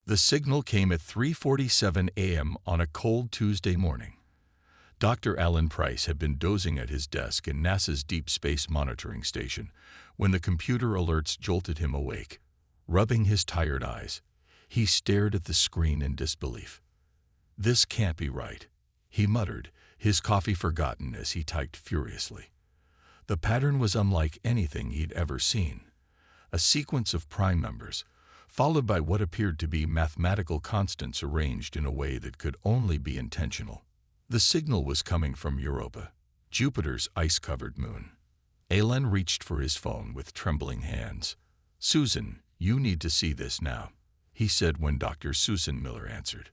The signal came at 3:47 a.m. on a cold Tuesday morning. Dr. Alan Price had been dozing at his desk in NASA's Deep Space Monitoring Station when the computer alerts jolted him awake. Rubbing his tired eyes, he stared at the screen in disbelief. "This can't be right," he muttered, his coffee forgotten as he typed furiously. The pattern was unlike anything he'd ever seen. A sequence of prime numbers, followed by what appeared to be mathematical constants arranged in a way that could only be intentional. The signal was coming from Europa, Jupiter's ice-covered moon. Alan reached for his phone with trembling hands. "Susan, you need to see this now," he said when Dr. Susan Miller answered.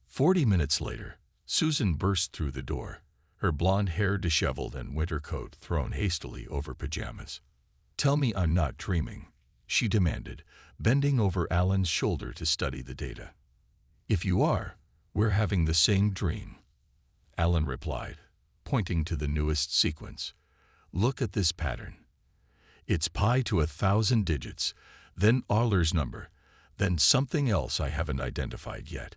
40 minutes later, Susan burst through the door, her blonde hair disheveled and winter coat thrown hastily over pajamas. "Tell me I'm not dreaming," she demanded, bending over Alan's shoulder to study the data. "If you are, we're having the same dream," Alan replied, pointing to the newest sequence. "Look at this pattern. It's pi to 1,000 digits, then Euler's number, then something else I haven't identified yet.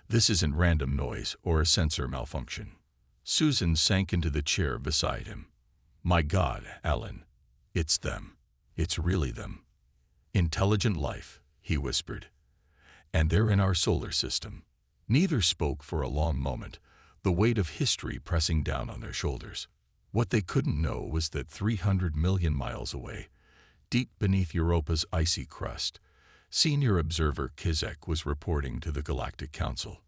This isn't random noise or a sensor malfunction." Susan sank into the chair beside him. "My God, Alan, it's them. It's really them. Intelligent life," he whispered. "And they're in our solar system." Neither spoke for a long moment, the weight of history pressing down on their shoulders. What they couldn't know was that 300 million miles away, deep beneath Europa's icy crust, senior observer Kizek was reporting to the Galactic Council.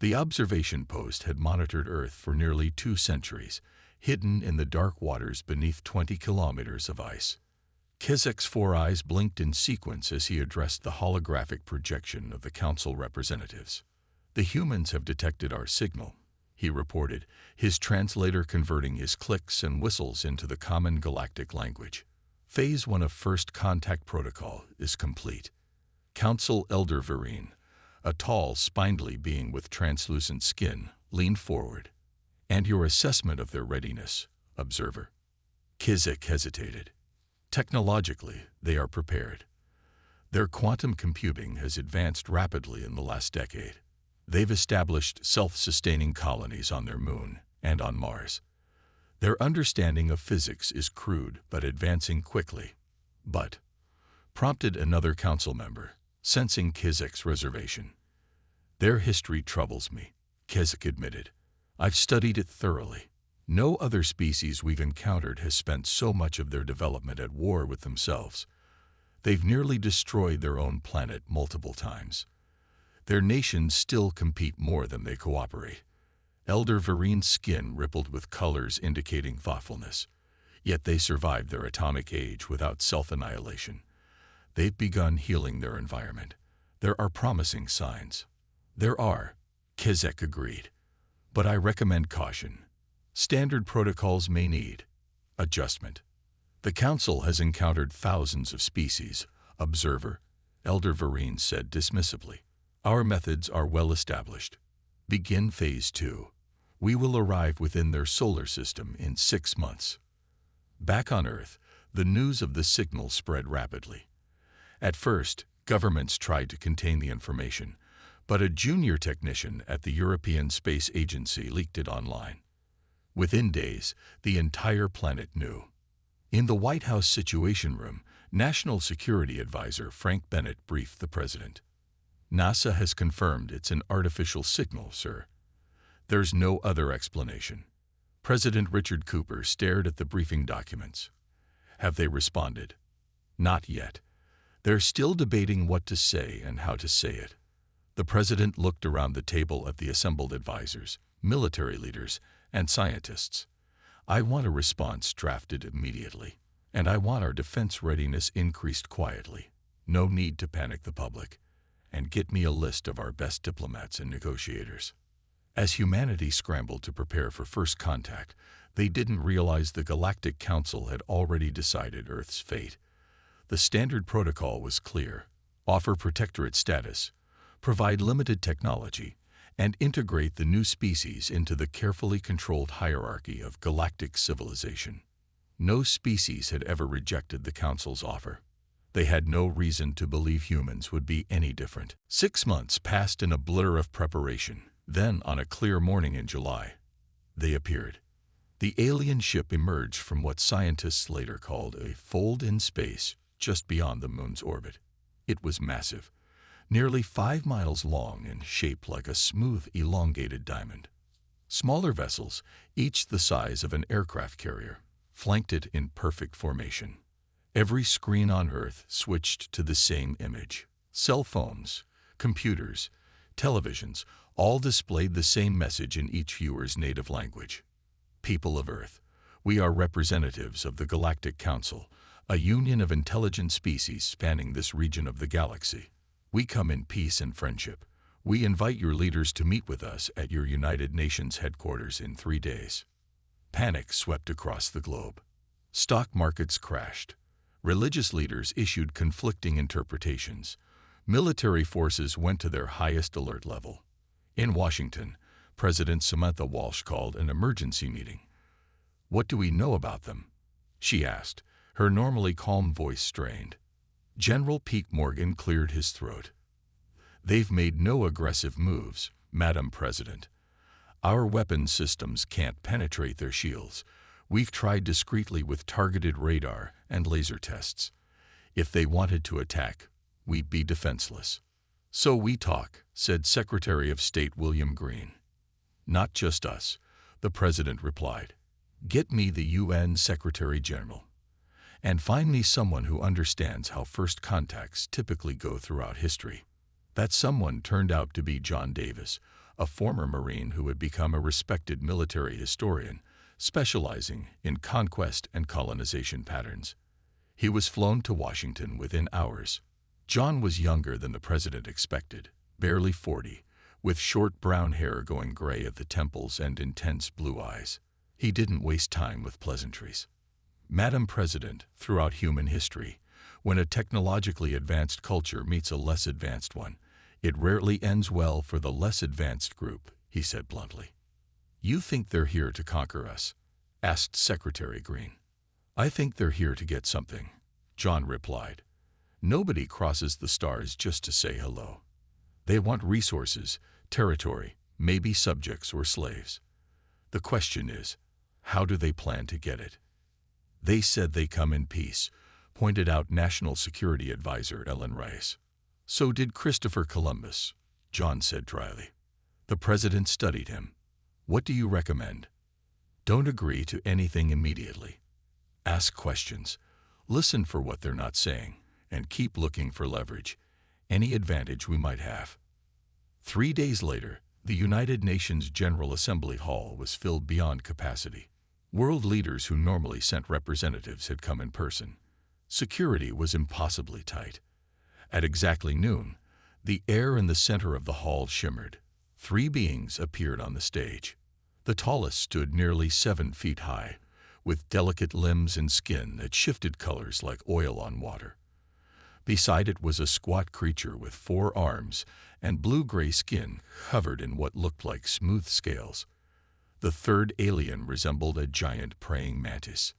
The observation post had monitored Earth for nearly 2 centuries, hidden in the dark waters beneath 20 kilometers of ice. Kizek's 4 eyes blinked in sequence as he addressed the holographic projection of the Council representatives. "The humans have detected our signal," he reported, his translator converting his clicks and whistles into the common galactic language. "Phase 1 of First Contact Protocol is complete." Council Elder Vereen, a tall, spindly being with translucent skin, leaned forward. "And your assessment of their readiness, Observer?" Kizek hesitated. "Technologically, they are prepared. Their quantum computing has advanced rapidly in the last decade. They've established self-sustaining colonies on their moon and on Mars. Their understanding of physics is crude but advancing quickly." "But," prompted another council member, sensing Kizek's reservation. "Their history troubles me," Kizek admitted. "I've studied it thoroughly. No other species we've encountered has spent so much of their development at war with themselves. They've nearly destroyed their own planet multiple times. Their nations still compete more than they cooperate." Elder Vereen's skin rippled with colors indicating thoughtfulness. "Yet they survived their atomic age without self-annihilation. They've begun healing their environment. There are promising signs." "There are," Kizek agreed. "But I recommend caution. Standard protocols may need adjustment. The Council has encountered thousands of species, Observer," Elder Vereen said dismissively. "Our methods are well established. Begin Phase 2. We will arrive within their solar system in 6 months." Back on Earth, the news of the signal spread rapidly. At first, governments tried to contain the information, but a junior technician at the European Space Agency leaked it online. Within days, the entire planet knew. In the White House Situation Room, National Security Advisor Frank Bennett briefed the president. "NASA has confirmed it's an artificial signal, sir. There's no other explanation." President Richard Cooper stared at the briefing documents. "Have they responded?" "Not yet. They're still debating what to say and how to say it." The president looked around the table at the assembled advisors, military leaders, and scientists. "I want a response drafted immediately, and I want our defense readiness increased quietly. No need to panic the public. And get me a list of our best diplomats and negotiators." As humanity scrambled to prepare for first contact, they didn't realize the Galactic Council had already decided Earth's fate. The standard protocol was clear: offer protectorate status, provide limited technology, and integrate the new species into the carefully controlled hierarchy of galactic civilization. No species had ever rejected the Council's offer. They had no reason to believe humans would be any different. 6 months passed in a blur of preparation. Then, on a clear morning in July, they appeared. The alien ship emerged from what scientists later called a fold in space just beyond the moon's orbit. It was massive, nearly 5 miles long and shaped like a smooth, elongated diamond. Smaller vessels, each the size of an aircraft carrier, flanked it in perfect formation. Every screen on Earth switched to the same image. Cell phones, computers, televisions, all displayed the same message in each viewer's native language. People of Earth, we are representatives of the Galactic Council, a union of intelligent species spanning this region of the galaxy. We come in peace and friendship. We invite your leaders to meet with us at your United Nations headquarters in 3 days. Panic swept across the globe. Stock markets crashed. Religious leaders issued conflicting interpretations. Military forces went to their highest alert level. In Washington, President Samantha Walsh called an emergency meeting. "What do we know about them?" she asked, her normally calm voice strained. General Pete Morgan cleared his throat. "They've made no aggressive moves, Madam President. Our weapons systems can't penetrate their shields. We've tried discreetly with targeted radar and laser tests. If they wanted to attack, we'd be defenseless." "So we talk," said Secretary of State William Green. "Not just us," the President replied. "Get me the UN Secretary General. And find me someone who understands how first contacts typically go throughout history." That someone turned out to be John Davis, a former Marine who had become a respected military historian, specializing in conquest and colonization patterns. He was flown to Washington within hours. John was younger than the president expected, barely 40, with short brown hair going gray at the temples and intense blue eyes. He didn't waste time with pleasantries. "Madam President, throughout human history, when a technologically advanced culture meets a less advanced one, it rarely ends well for the less advanced group," he said bluntly. "You think they're here to conquer us?" asked Secretary Green. "I think they're here to get something," John replied. "Nobody crosses the stars just to say hello. They want resources, territory, maybe subjects or slaves. The question is, how do they plan to get it?" "They said they come in peace," pointed out National Security Advisor Ellen Rice. "So did Christopher Columbus," John said dryly. The president studied him. "What do you recommend?" "Don't agree to anything immediately. Ask questions. Listen for what they're not saying, and keep looking for leverage, any advantage we might have." 3 days later, the United Nations General Assembly Hall was filled beyond capacity. World leaders who normally sent representatives had come in person. Security was impossibly tight. At exactly noon, the air in the center of the hall shimmered. 3 beings appeared on the stage. The tallest stood nearly 7 feet high, with delicate limbs and skin that shifted colors like oil on water. Beside it was a squat creature with 4 arms and blue-gray skin covered in what looked like smooth scales. The third alien resembled a giant praying mantis.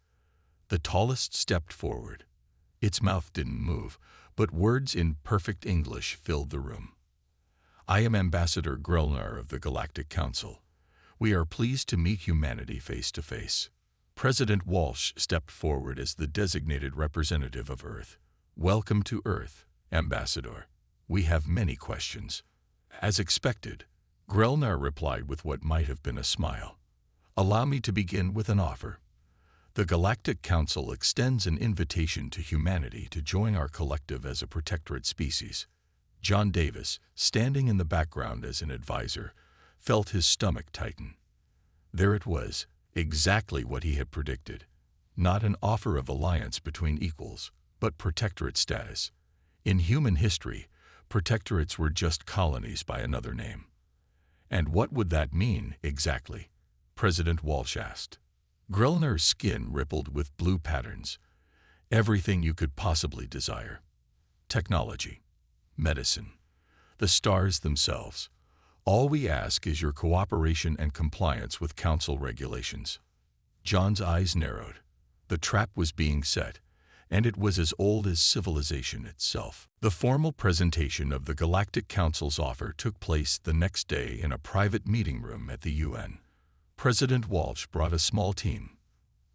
The tallest stepped forward. Its mouth didn't move, but words in perfect English filled the room. "I am Ambassador Grelnar of the Galactic Council. We are pleased to meet humanity face to face." President Walsh stepped forward as the designated representative of Earth. "Welcome to Earth, Ambassador. We have many questions." As expected, Grelnar replied with what might have been a smile. "Allow me to begin with an offer. The Galactic Council extends an invitation to humanity to join our collective as a protectorate species." John Davis, standing in the background as an advisor, felt his stomach tighten. There it was, exactly what he had predicted. Not an offer of alliance between equals, but protectorate status. In human history, protectorates were just colonies by another name. "And what would that mean, exactly?" President Walsh asked. Grelnar's skin rippled with blue patterns. "Everything you could possibly desire. Technology, medicine, the stars themselves. All we ask is your cooperation and compliance with Council regulations." John's eyes narrowed. The trap was being set, and it was as old as civilization itself. The formal presentation of the Galactic Council's offer took place the next day in a private meeting room at the UN. President Walsh brought a small team: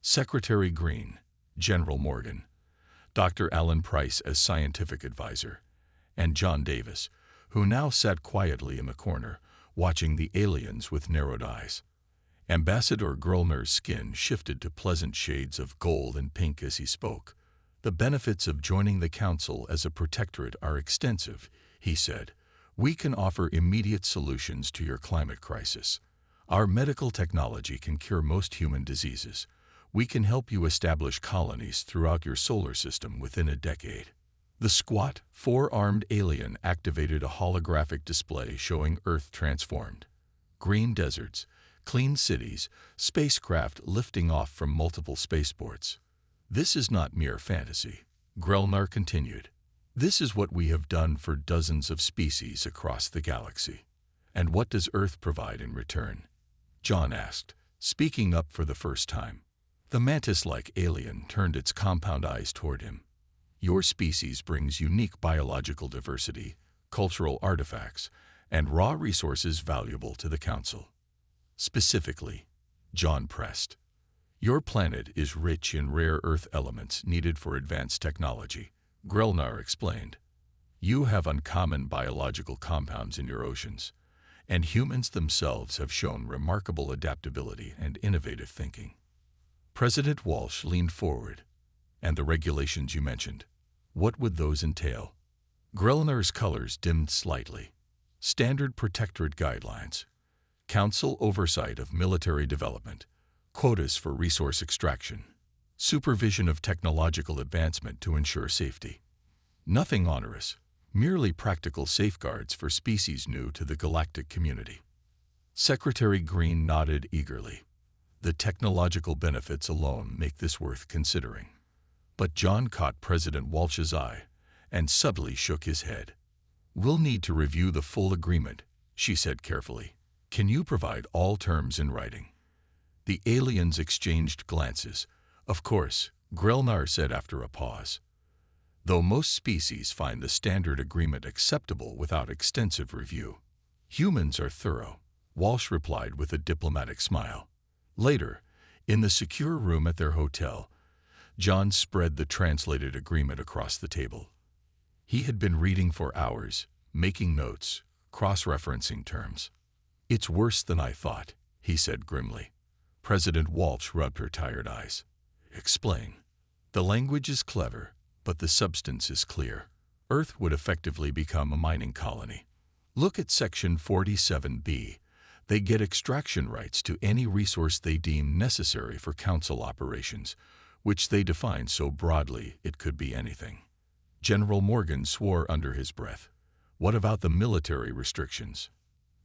Secretary Green, General Morgan, Dr. Alan Price as scientific advisor, and John Davis, who now sat quietly in the corner, watching the aliens with narrowed eyes. Ambassador Grölner's skin shifted to pleasant shades of gold and pink as he spoke. "The benefits of joining the Council as a protectorate are extensive," he said. "We can offer immediate solutions to your climate crisis. Our medical technology can cure most human diseases. We can help you establish colonies throughout your solar system within a decade." The squat, four-armed alien activated a holographic display showing Earth transformed. Green deserts, clean cities, spacecraft lifting off from multiple spaceports. "This is not mere fantasy," Grölner continued. "This is what we have done for dozens of species across the galaxy." "And what does Earth provide in return?" John asked, speaking up for the first time. The mantis-like alien turned its compound eyes toward him. "Your species brings unique biological diversity, cultural artifacts, and raw resources valuable to the Council." "Specifically," John pressed, "your planet is rich in rare Earth elements needed for advanced technology," Grölner explained. "You have uncommon biological compounds in your oceans, and humans themselves have shown remarkable adaptability and innovative thinking." President Walsh leaned forward. "And the regulations you mentioned, what would those entail?" Grölner's colors dimmed slightly. "Standard protectorate guidelines, Council oversight of military development, quotas for resource extraction, supervision of technological advancement to ensure safety. Nothing onerous, merely practical safeguards for species new to the galactic community." Secretary Green nodded eagerly. "The technological benefits alone make this worth considering." But John caught President Walsh's eye and subtly shook his head. "We'll need to review the full agreement," she said carefully. "Can you provide all terms in writing?" The aliens exchanged glances. "Of course," Grölner said after a pause. "Though most species find the standard agreement acceptable without extensive review. Humans are thorough," Walsh replied with a diplomatic smile. Later, in the secure room at their hotel, John spread the translated agreement across the table. He had been reading for hours, making notes, cross-referencing terms. "It's worse than I thought," he said grimly. President Walsh rubbed her tired eyes. "Explain." "The language is clever, but the substance is clear. Earth would effectively become a mining colony. Look at Section 47B. They get extraction rights to any resource they deem necessary for Council operations, which they define so broadly it could be anything." General Morgan swore under his breath. "What about the military restrictions?"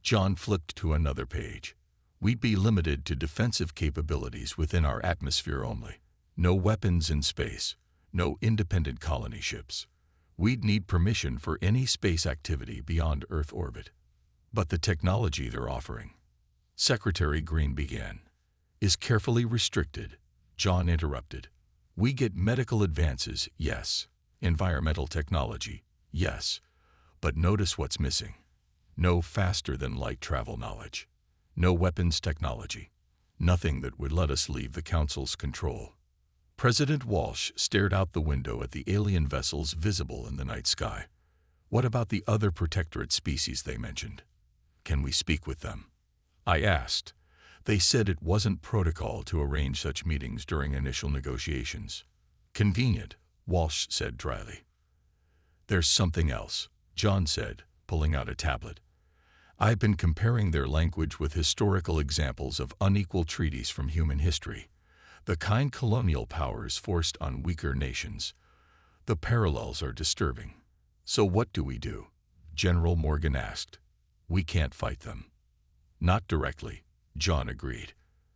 John flipped to another page. "We'd be limited to defensive capabilities within our atmosphere only. No weapons in space, no independent colony ships. We'd need permission for any space activity beyond Earth orbit." "But the technology they're offering," Secretary Green began, "is carefully restricted," John interrupted. "We get medical advances, yes. Environmental technology, yes. But notice what's missing. No faster-than-light travel knowledge. No weapons technology. Nothing that would let us leave the Council's control." President Walsh stared out the window at the alien vessels visible in the night sky. "What about the other protectorate species they mentioned? Can we speak with them?" "I asked. They said it wasn't protocol to arrange such meetings during initial negotiations." "Convenient," Walsh said dryly. "There's something else," John said, pulling out a tablet. "I've been comparing their language with historical examples of unequal treaties from human history, the kind colonial powers forced on weaker nations. The parallels are disturbing." "So what do we do?" General Morgan asked. "We can't fight them." "Not directly," John agreed.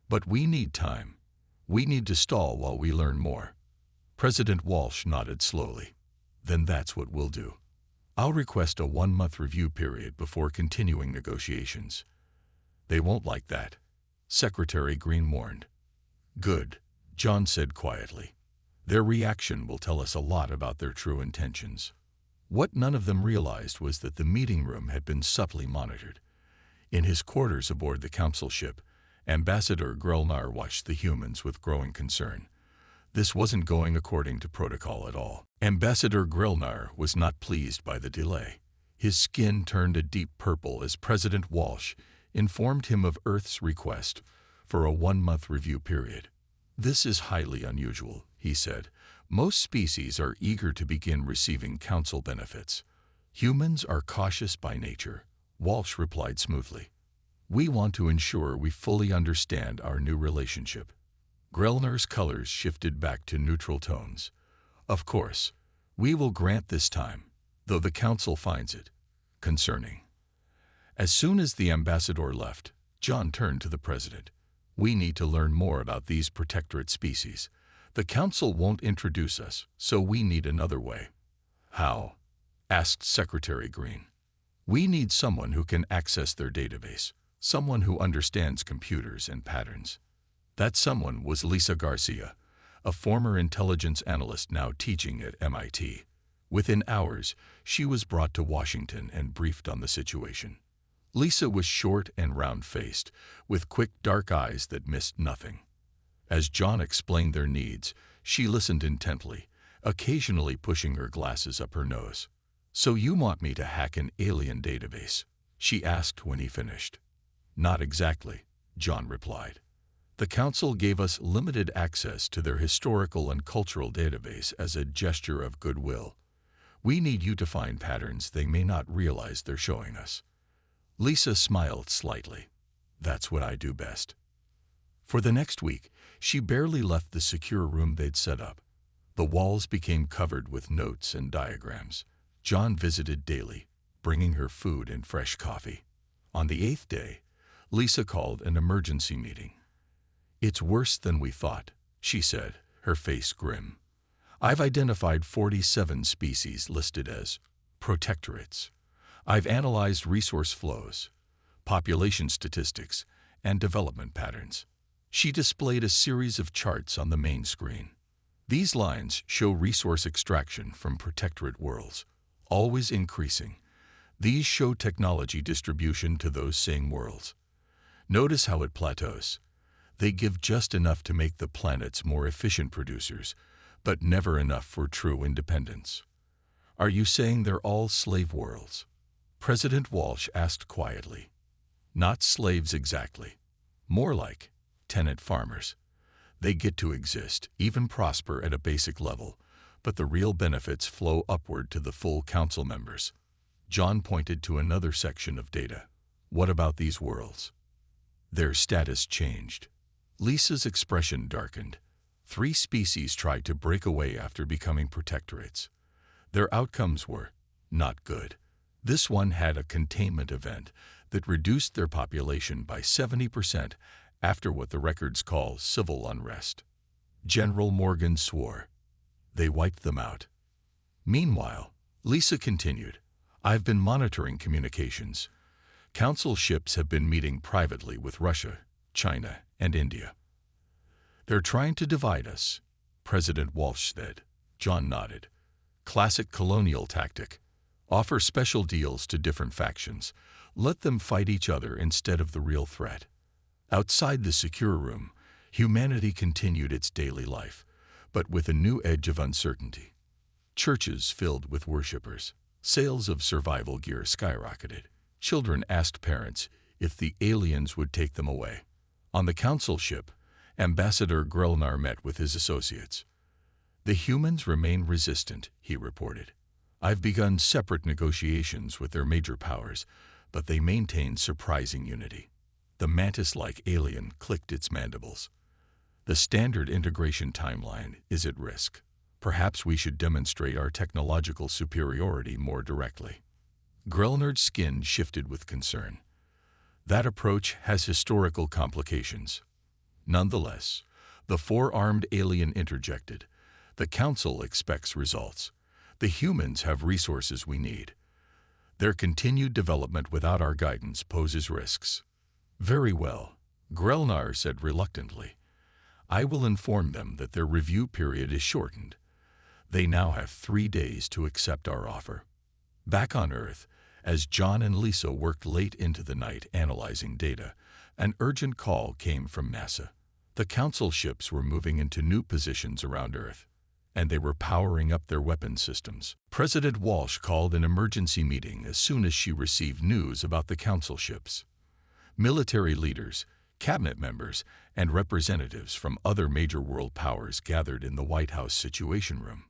"But we need time. We need to stall while we learn more." President Walsh nodded slowly. "Then that's what we'll do. I'll request a 1-month review period before continuing negotiations." "They won't like that," Secretary Green warned. "Good," John said quietly. Their reaction will tell us a lot about their true intentions. What none of them realized was that the meeting room had been subtly monitored. In his quarters aboard the council ship, Ambassador Grelnar watched the humans with growing concern. This wasn't going according to protocol at all. Ambassador Grelnar was not pleased by the delay. His skin turned a deep purple as President Walsh informed him of Earth's request for a 1-month review period. "This is highly unusual," he said. "Most species are eager to begin receiving council benefits. Humans are cautious by nature," Walsh replied smoothly. "We want to ensure we fully understand our new relationship." Grelnar's colors shifted back to neutral tones. "Of course, we will grant this time, though the council finds it concerning." As soon as the ambassador left, John turned to the president. "We need to learn more about these protectorate species. The council won't introduce us, so we need another way." "How?" asked Secretary Green. "We need someone who can access their database, someone who understands computers and patterns." That someone was Lisa Garcia, a former intelligence analyst now teaching at MIT. Within hours, she was brought to Washington and briefed on the situation. Lisa was short and round-faced, with quick dark eyes that missed nothing. As John explained their needs, she listened intently, occasionally pushing her glasses up her nose. "So you want me to hack an alien database?" she asked when he finished. "Not exactly," John replied. "The council gave us limited access to their historical and cultural database as a gesture of goodwill. We need you to find patterns they may not realize they're showing us." Lisa smiled slightly. "That's what I do best." For the next week, she barely left the secure room they'd set up. The walls became covered with notes and diagrams. John visited daily, bringing her food and fresh coffee. On the 8th day, Lisa called an emergency meeting. "It's worse than we thought," she said, her face grim. "I've identified 47 species listed as protectorates. I've analyzed resource flows, population statistics, and development patterns." She displayed a series of charts on the main screen. "These lines show resource extraction from protectorate worlds, always increasing. These show technology distribution to those same worlds. Notice how it plateaus. They give just enough to make the planets more efficient producers, but never enough for true independence." "Are you saying they're all slave worlds?" President Walsh asked quietly. "Not slaves exactly. More like tenant farmers. They get to exist, even prosper at a basic level, but the real benefits flow upward to the full council members." John pointed to another section of data. "What about these worlds?" "Their status changed." Lisa's expression darkened. 3 species tried to break away after becoming protectorates. Their outcomes were not good. This one had a containment event that reduced their population by 70% after what the records call civil unrest. General Morgan swore. "They wiped them out." Meanwhile, Lisa continued, "I've been monitoring communications. Council ships have been meeting privately with Russia, China, and India. They're trying to divide us," President Walsh said. John nodded. "Classic colonial tactic. Offer special deals to different factions. Let them fight each other instead of the real threat." Outside the secure room, humanity continued its daily life, but with a new edge of uncertainty. Churches filled with worshippers. Sales of survival gear skyrocketed. Children asked parents if the aliens would take them away. On the council ship, Ambassador Grelnar met with his associates. "The humans remain resistant," he reported. "I've begun separate negotiations with their major powers, but they maintain surprising unity." The mantis-like alien clicked its mandibles. "The standard integration timeline is at risk. Perhaps we should demonstrate our technological superiority more directly." Grelnar's skin shifted with concern. "That approach has historical complications." Nonetheless, the 4-armed alien interjected. "The Council expects results. The humans have resources we need. Their continued development without our guidance poses risks." "Very well," Grelnar said reluctantly. I will inform them that their review period is shortened. They now have 3 days to accept our offer. Back on Earth, as John and Lisa worked late into the night analyzing data, an urgent call came from NASA. The Council ships were moving into new positions around Earth, and they were powering up their weapons systems. President Walsh called an emergency meeting as soon as she received news about the Council ships. Military leaders, cabinet members, and representatives from other major world powers gathered in the White House Situation Room.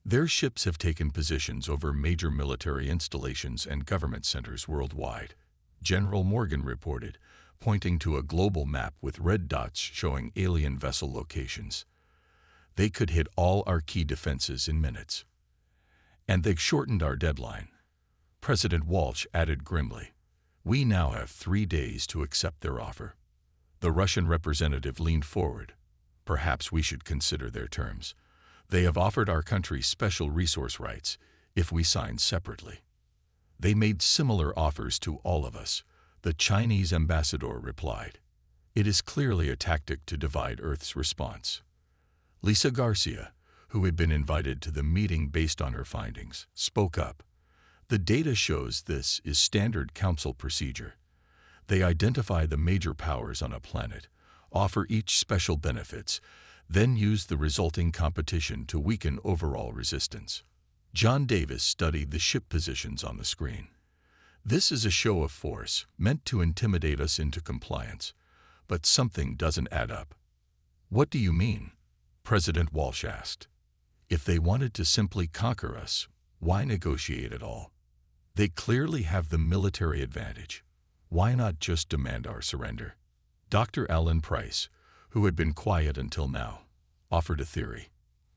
Their ships have taken positions over major military installations and government centers worldwide, General Morgan reported, pointing to a global map with red dots showing alien vessel locations. They could hit all our key defenses in minutes. And they've shortened our deadline. President Walsh added grimly, "We now have 3 days to accept their offer." The Russian representative leaned forward. "Perhaps we should consider their terms. They have offered our country special resource rights if we sign separately." "They made similar offers to all of us," the Chinese ambassador replied. "It is clearly a tactic to divide Earth's response." Lisa Garcia, who had been invited to the meeting based on her findings, spoke up. "The data shows this is standard Council procedure. They identify the major powers on a planet, offer each special benefits, then use the resulting competition to weaken overall resistance." John Davis studied the ship positions on the screen. "This is a show of force, meant to intimidate us into compliance. But something doesn't add up." "What do you mean?" President Walsh asked. "If they wanted to simply conquer us, why negotiate at all? They clearly have the military advantage. Why not just demand our surrender?" Dr. Alan Price, who had been quiet until now, offered a theory.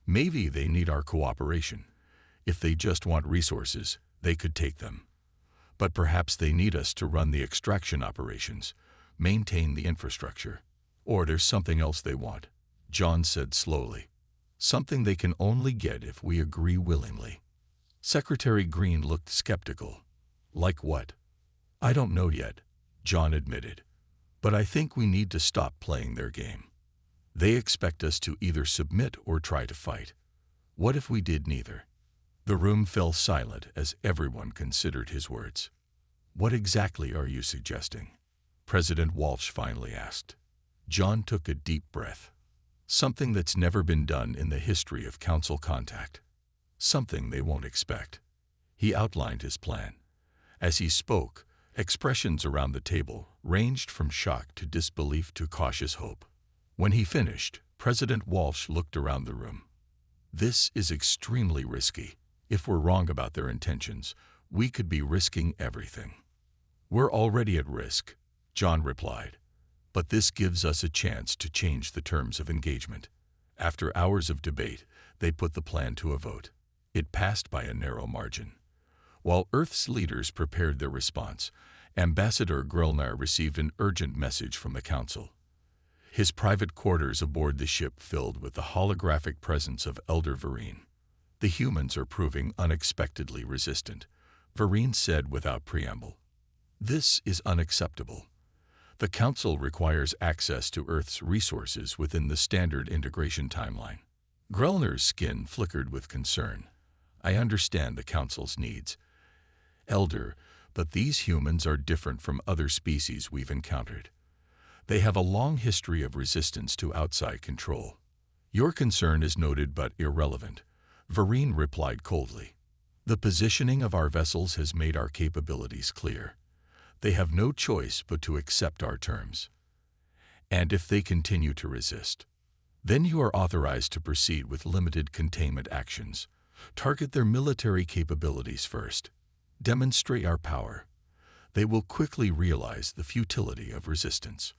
"Maybe they need our cooperation. If they just want resources, they could take them. But perhaps they need us to run the extraction operations, maintain the infrastructure. Or there's something else they want," John said slowly. "Something they can only get if we agree willingly." Secretary Green looked skeptical. "Like what?" "I don't know yet," John admitted. "But I think we need to stop playing their game. They expect us to either submit or try to fight. What if we did neither?" The room fell silent as everyone considered his words. "What exactly are you suggesting?" President Walsh finally asked. John took a deep breath. "Something that's never been done in the history of Council contact. Something they won't expect." He outlined his plan. As he spoke, expressions around the table ranged from shock to disbelief to cautious hope. When he finished, President Walsh looked around the room. "This is extremely risky. If we're wrong about their intentions, we could be risking everything." "We're already at risk," John replied. "But this gives us a chance to change the terms of engagement." After hours of debate, they put the plan to a vote. It passed by a narrow margin. While Earth's leaders prepared their response, Ambassador Grelnar received an urgent message from the Council. His private quarters aboard the ship filled with the holographic presence of Elder Vereen. "The humans are proving unexpectedly resistant," Vereen said without preamble. "This is unacceptable. The Council requires access to Earth's resources within the standard integration timeline." Grelnar's skin flickered with concern. "I understand the Council's needs, Elder, but these humans are different from other species we've encountered. They have a long history of resistance to outside control. Your concern is noted but irrelevant," Vereen replied coldly. "The positioning of our vessels has made our capabilities clear. They have no choice but to accept our terms. And if they continue to resist, then you are authorized to proceed with limited containment actions. Target their military capabilities first. Demonstrate our power. They will quickly realize the futility of resistance."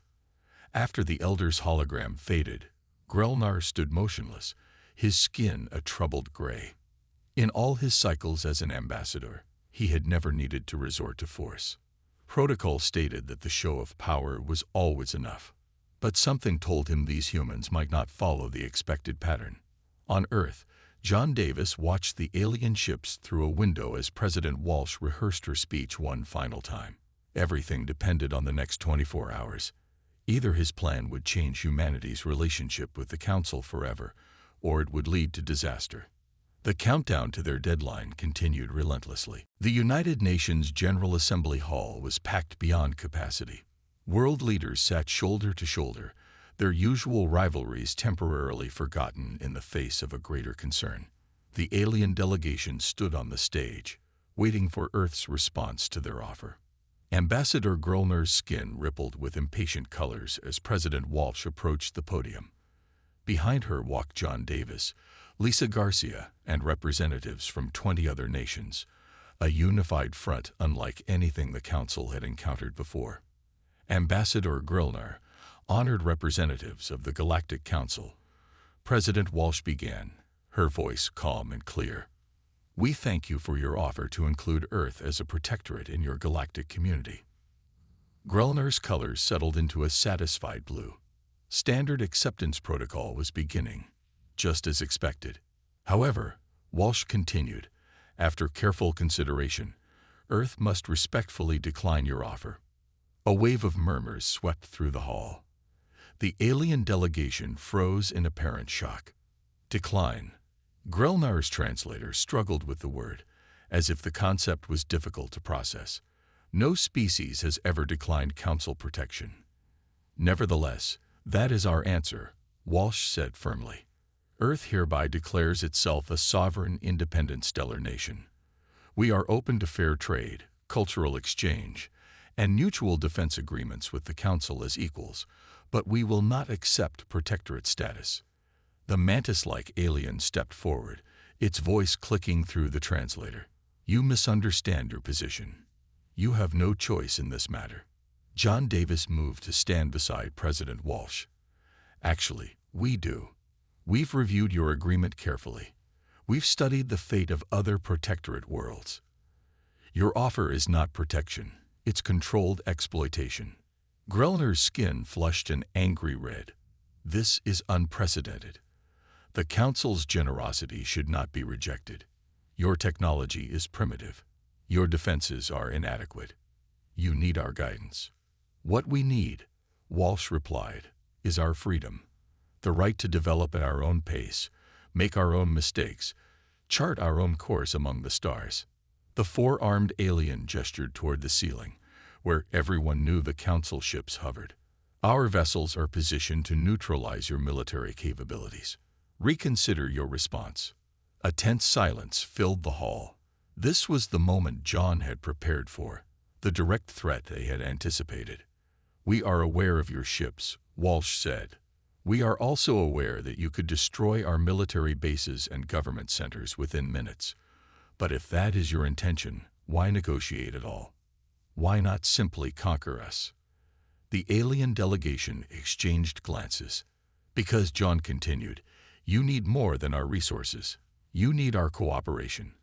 After the Elder's hologram faded, Grelnar stood motionless, his skin a troubled gray. In all his cycles as an ambassador, he had never needed to resort to force. Protocol stated that the show of power was always enough. But something told him these humans might not follow the expected pattern. On Earth, John Davis watched the alien ships through a window as President Walsh rehearsed her speech one final time. Everything depended on the next 24 hours. Either his plan would change humanity's relationship with the Council forever, or it would lead to disaster. The countdown to their deadline continued relentlessly. The United Nations General Assembly Hall was packed beyond capacity. World leaders sat shoulder to shoulder, their usual rivalries temporarily forgotten in the face of a greater concern. The alien delegation stood on the stage, waiting for Earth's response to their offer. Ambassador Grölner's skin rippled with impatient colors as President Walsh approached the podium. Behind her walked John Davis, Lisa Garcia, and representatives from 20 other nations, a unified front unlike anything the Council had encountered before. Ambassador Grölner honored representatives of the Galactic Council. President Walsh began, her voice calm and clear. "We thank you for your offer to include Earth as a protectorate in your galactic community." Grölner's colors settled into a satisfied blue. Standard acceptance protocol was beginning, just as expected. However, Walsh continued, "After careful consideration, Earth must respectfully decline your offer." A wave of murmurs swept through the hall. The alien delegation froze in apparent shock. Decline. Grölner's translator struggled with the word, as if the concept was difficult to process. No species has ever declined Council protection. "Nevertheless, that is our answer," Walsh said firmly. "Earth hereby declares itself a sovereign, independent stellar nation. We are open to fair trade, cultural exchange, and mutual defense agreements with the Council as equals, but we will not accept protectorate status." The mantis-like alien stepped forward, its voice clicking through the translator. "You misunderstand your position. You have no choice in this matter." John Davis moved to stand beside President Walsh. "Actually, we do. We've reviewed your agreement carefully. We've studied the fate of other protectorate worlds. Your offer is not protection. It's controlled exploitation." Grölner's skin flushed an angry red. "This is unprecedented. The Council's generosity should not be rejected. Your technology is primitive. Your defenses are inadequate. You need our guidance." "What we need," Walsh replied, "is our freedom. The right to develop at our own pace, make our own mistakes, chart our own course among the stars." The four-armed alien gestured toward the ceiling, where everyone knew the Council ships hovered. "Our vessels are positioned to neutralize your military capabilities. Reconsider your response." A tense silence filled the hall. This was the moment John had prepared for, the direct threat they had anticipated. "We are aware of your ships," Walsh said. "We are also aware that you could destroy our military bases and government centers within minutes. But if that is your intention, why negotiate at all? Why not simply conquer us?" The alien delegation exchanged glances. "Because," John continued, "you need more than our resources. You need our cooperation.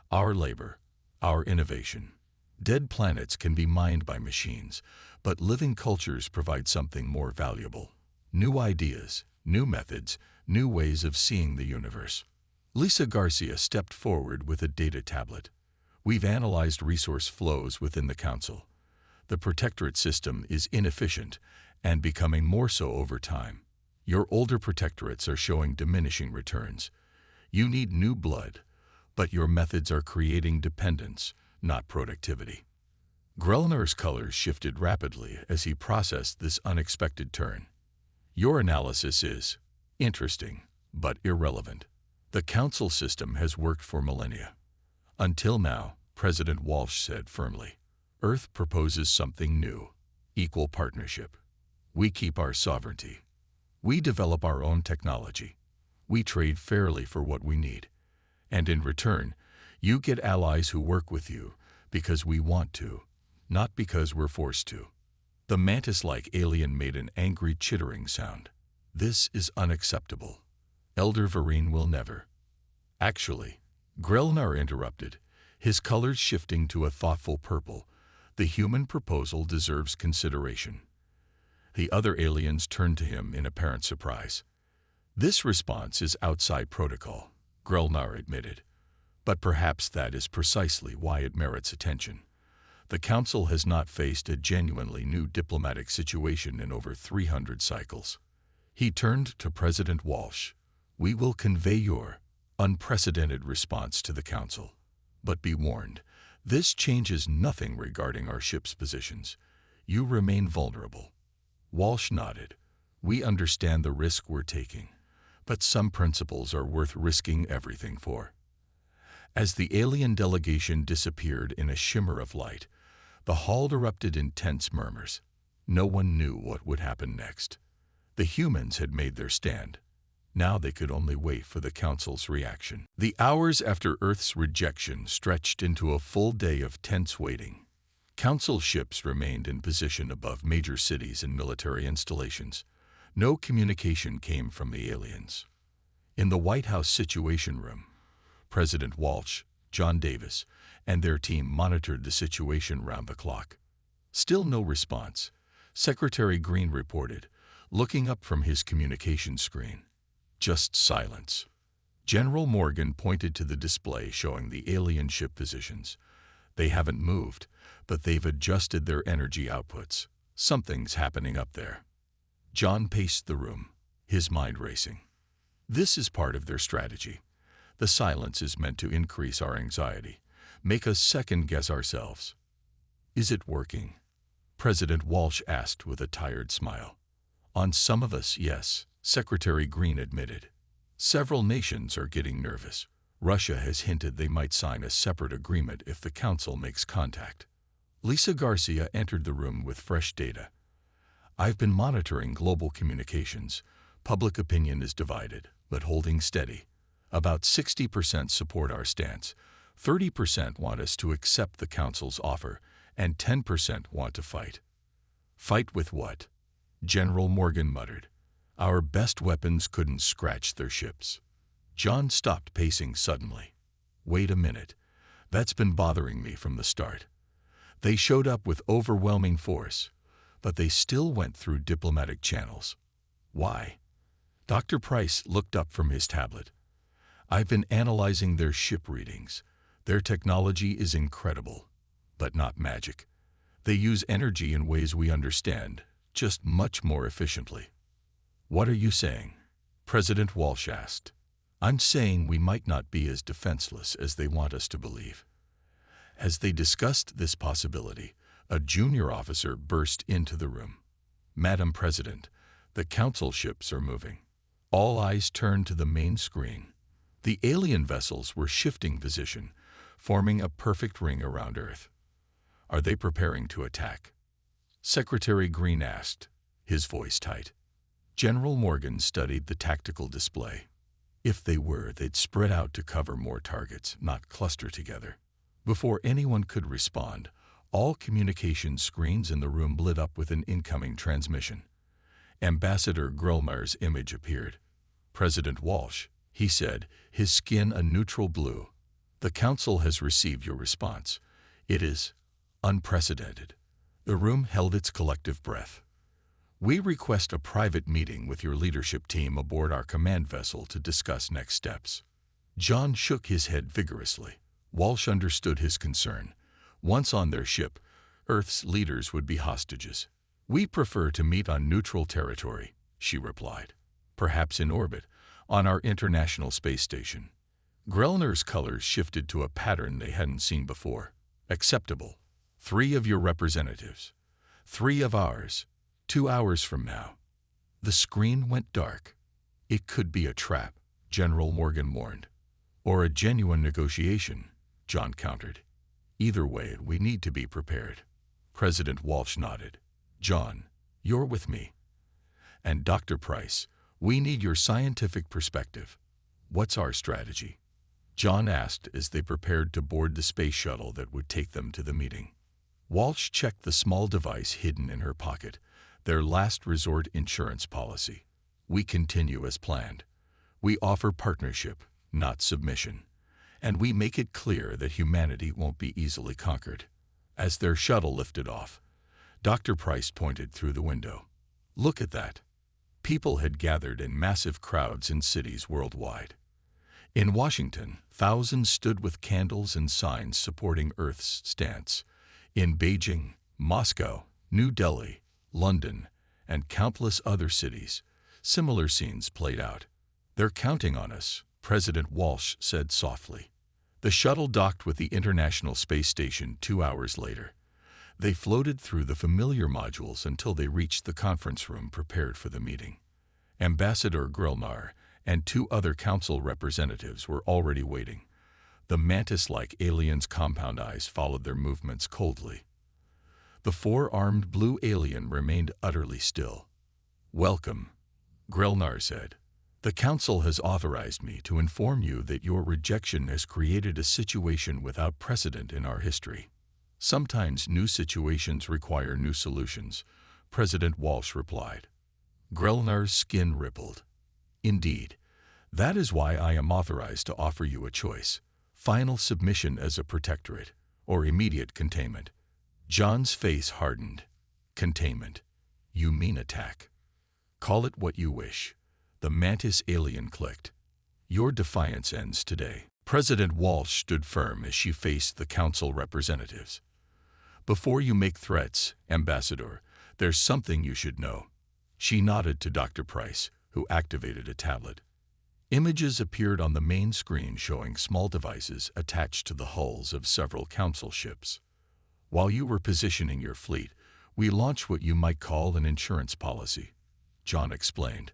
Our labor, our innovation. Dead planets can be mined by machines, but living cultures provide something more valuable. New ideas, new methods, new ways of seeing the universe." Lisa Garcia stepped forward with a data tablet. "We've analyzed resource flows within the Council. The protectorate system is inefficient and becoming more so over time. Your older protectorates are showing diminishing returns. You need new blood, but your methods are creating dependence, not productivity." Grölner's colors shifted rapidly as he processed this unexpected turn. "Your analysis is interesting, but irrelevant. The Council system has worked for millennia. Until now," President Walsh said firmly. "Earth proposes something new, equal partnership. We keep our sovereignty. We develop our own technology. We trade fairly for what we need. And in return, you get allies who work with you because we want to, not because we're forced to." The mantis-like alien made an angry chittering sound. "This is unacceptable. Elder Vereen will never." "Actually," Grölner interrupted, his colors shifting to a thoughtful purple, "the human proposal deserves consideration." The other aliens turned to him in apparent surprise. "This response is outside protocol," Grölner admitted, "but perhaps that is precisely why it merits attention. The Council has not faced a genuinely new diplomatic situation in over 300 cycles. He turned to President Walsh. We will convey your unprecedented response to the Council. But be warned, this changes nothing regarding our ship's positions. You remain vulnerable. Walsh nodded. We understand the risk we're taking, but some principles are worth risking everything for. As the alien delegation disappeared in a shimmer of light, the hall erupted in tense murmurs. No one knew what would happen next. The humans had made their stand. Now they could only wait for the Council's reaction. The hours after Earth's rejection stretched into a full day of tense waiting. Council ships remained in position above major cities and military installations. No communication came from the aliens. In the White House Situation Room, President Walsh, John Davis, and their team monitored the situation round the clock. Still no response. Secretary Green reported, looking up from his communication screen. Just silence. General Morgan pointed to the display showing the alien ship positions. They haven't moved, but they've adjusted their energy outputs. Something's happening up there. John paced the room, his mind racing. This is part of their strategy. The silence is meant to increase our anxiety, make us second-guess ourselves. Is it working? President Walsh asked with a tired smile. On some of us, yes, Secretary Green admitted. Several nations are getting nervous. Russia has hinted they might sign a separate agreement if the Council makes contact. Lisa Garcia entered the room with fresh data. I've been monitoring global communications. Public opinion is divided, but holding steady. About 60% support our stance, 30% want us to accept the Council's offer, and 10% want to fight. Fight with what? General Morgan muttered. Our best weapons couldn't scratch their ships. John stopped pacing suddenly. Wait a minute. That's been bothering me from the start. They showed up with overwhelming force, but they still went through diplomatic channels. Why? Dr. Price looked up from his tablet. I've been analyzing their ship readings. Their technology is incredible, but not magic. They use energy in ways we understand, just much more efficiently. What are you saying? President Walsh asked. I'm saying we might not be as defenseless as they want us to believe. As they discussed this possibility, a junior officer burst into the room. Madam President, the Council ships are moving. All eyes turned to the main screen. The alien vessels were shifting position, forming a perfect ring around Earth. Are they preparing to attack? Secretary Green asked, his voice tight. General Morgan studied the tactical display. If they were, they'd spread out to cover more targets, not cluster together. Before anyone could respond, all communication screens in the room lit up with an incoming transmission. Ambassador Grillmar's image appeared. President Walsh, he said, his skin a neutral blue. The Council has received your response. It is unprecedented. The room held its collective breath. We request a private meeting with your leadership team aboard our command vessel to discuss next steps. John shook his head vigorously. Walsh understood his concern. Once on their ship, Earth's leaders would be hostages. We prefer to meet on neutral territory, she replied. Perhaps in orbit, on our International Space Station. Grellner's colors shifted to a pattern they hadn't seen before. Acceptable. 3 of your representatives. 3 of ours. 2 hours from now. The screen went dark. It could be a trap, General Morgan warned. Or a genuine negotiation, John countered. Either way, we need to be prepared. President Walsh nodded. John, you're with me. And Dr. Price, we need your scientific perspective. What's our strategy? John asked as they prepared to board the space shuttle that would take them to the meeting. Walsh checked the small device hidden in her pocket, their last resort insurance policy. We continue as planned. We offer partnership, not submission. And we make it clear that humanity won't be easily conquered. As their shuttle lifted off, Dr. Price pointed through the window. Look at that. People had gathered in massive crowds in cities worldwide. In Washington, thousands stood with candles and signs supporting Earth's stance. In Beijing, Moscow, New Delhi, London, and countless other cities, similar scenes played out. "They're counting on us," President Walsh said softly. The shuttle docked with the International Space Station 2 hours later. They floated through the familiar modules until they reached the conference room prepared for the meeting. Ambassador Grelnar and 2 other council representatives were already waiting. The mantis-like aliens' compound eyes followed their movements coldly. The 4-armed blue alien remained utterly still. "Welcome," Grelnar said. "The Council has authorized me to inform you that your rejection has created a situation without precedent in our history. Sometimes new situations require new solutions," President Walsh replied. Grelnar's skin rippled. "Indeed, that is why I am authorized to offer you a choice: final submission as a protectorate, or immediate containment." John's face hardened. "Containment? You mean attack? Call it what you wish." The mantis alien clicked. "Your defiance ends today." President Walsh stood firm as she faced the council representatives. "Before you make threats, Ambassador, there's something you should know." She nodded to Dr. Price, who activated a tablet. Images appeared on the main screen showing small devices attached to the hulls of several council ships. "While you were positioning your fleet, we launched what you might call an insurance policy," John explained.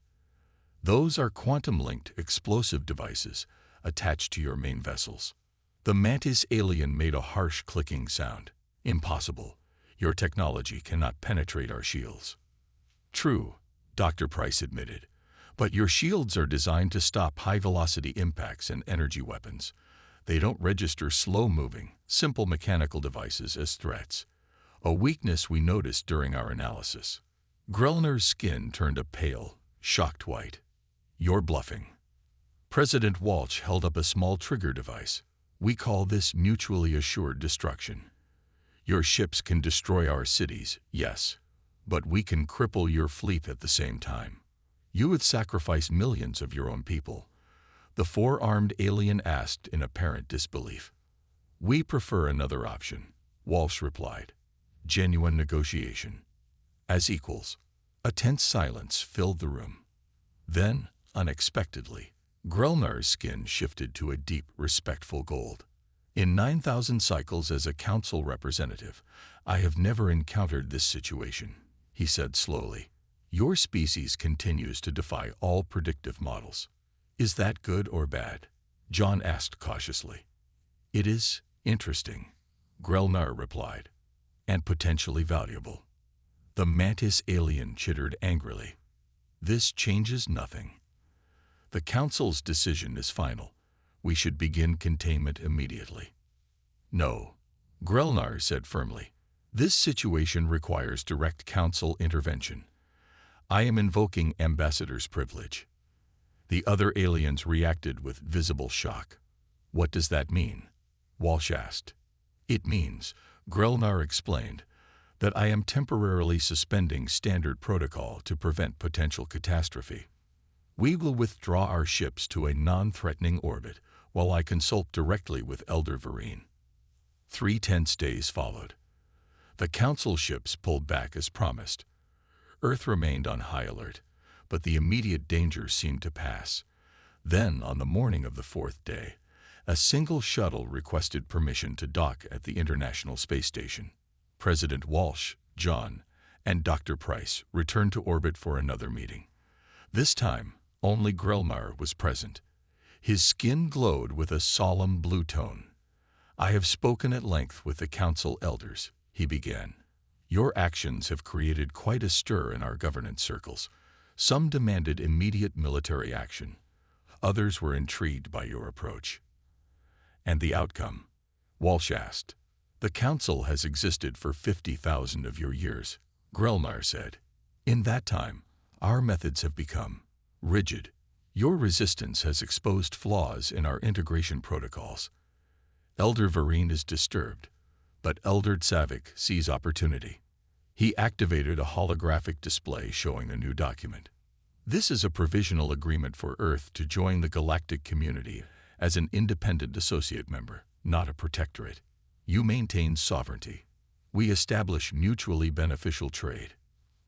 "Those are quantum-linked explosive devices attached to your main vessels." The mantis alien made a harsh clicking sound. "Impossible. Your technology cannot penetrate our shields." "True," Dr. Price admitted, "but your shields are designed to stop high-velocity impacts and energy weapons. They don't register slow-moving, simple mechanical devices as threats, a weakness we noticed during our analysis." Grelnar's skin turned a pale, shocked white. "You're bluffing." President Walsh held up a small trigger device. "We call this mutually assured destruction. Your ships can destroy our cities, yes, but we can cripple your fleet at the same time. You would sacrifice millions of your own people." The 4-armed alien asked in apparent disbelief. "We prefer another option," Walsh replied. "Genuine negotiation. As equals." A tense silence filled the room. Then, unexpectedly, Grelnar's skin shifted to a deep, respectful gold. "In 9,000 cycles as a council representative, I have never encountered this situation," he said slowly. "Your species continues to defy all predictive models." "Is that good or bad?" John asked cautiously. "It is interesting," Grelnar replied, "and potentially valuable." The mantis alien chittered angrily. "This changes nothing. The Council's decision is final. We should begin containment immediately." "No," Grelnar said firmly. "This situation requires direct Council intervention. I am invoking Ambassador's privilege." The other aliens reacted with visible shock. "What does that mean?" Walsh asked. "It means," Grelnar explained, "that I am temporarily suspending standard protocol to prevent potential catastrophe. We will withdraw our ships to a non-threatening orbit while I consult directly with Elder Vereen." 3 tense days followed. The Council ships pulled back as promised. Earth remained on high alert, but the immediate danger seemed to pass. Then, on the morning of the 4th day, a single shuttle requested permission to dock at the International Space Station. President Walsh, John, and Dr. Price returned to orbit for another meeting. This time, only Grelnar was present. His skin glowed with a solemn blue tone. "I have spoken at length with the Council elders," he began. "Your actions have created quite a stir in our governance circles. Some demanded immediate military action. Others were intrigued by your approach." "And the outcome?" Walsh asked. "The Council has existed for 50,000 of your years," Grelnar said. "In that time, our methods have become rigid. Your resistance has exposed flaws in our integration protocols. Elder Vereen is disturbed, but Elder Tsavik sees opportunity." He activated a holographic display showing a new document. "This is a provisional agreement for Earth to join the galactic community as an independent associate member, not a protectorate. You maintain sovereignty. We establish mutually beneficial trade.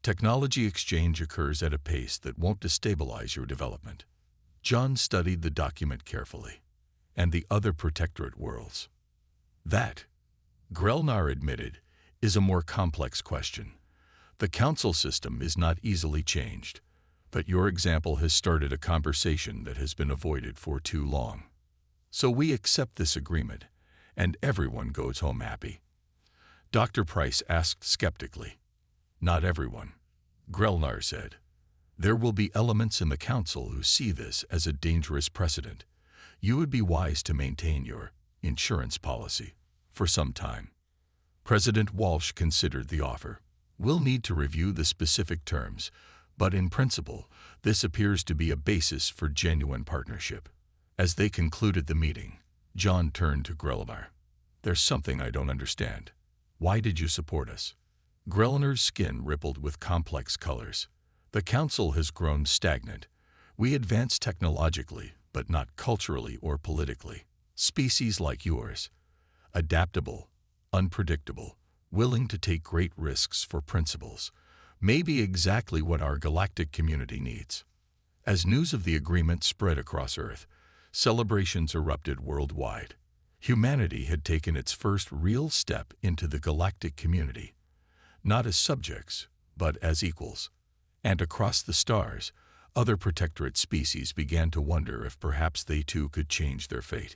Technology exchange occurs at a pace that won't destabilize your development. John studied the document carefully. And the other protectorate worlds? That, Grelnar admitted, is a more complex question. The council system is not easily changed, but your example has started a conversation that has been avoided for too long. So we accept this agreement, and everyone goes home happy. Dr. Price asked skeptically. Not everyone, Grelnar said. There will be elements in the council who see this as a dangerous precedent. You would be wise to maintain your insurance policy for some time. President Walsh considered the offer. We'll need to review the specific terms, but in principle, this appears to be a basis for genuine partnership. As they concluded the meeting, John turned to Grelnar. There's something I don't understand. Why did you support us? Grelnar's skin rippled with complex colors. The council has grown stagnant. We advance technologically, but not culturally or politically. Species like yours, adaptable, unpredictable, willing to take great risks for principles, may be exactly what our galactic community needs. As news of the agreement spread across Earth, celebrations erupted worldwide. Humanity had taken its first real step into the galactic community, not as subjects, but as equals. And across the stars, other protectorate species began to wonder if perhaps they too could change their fate.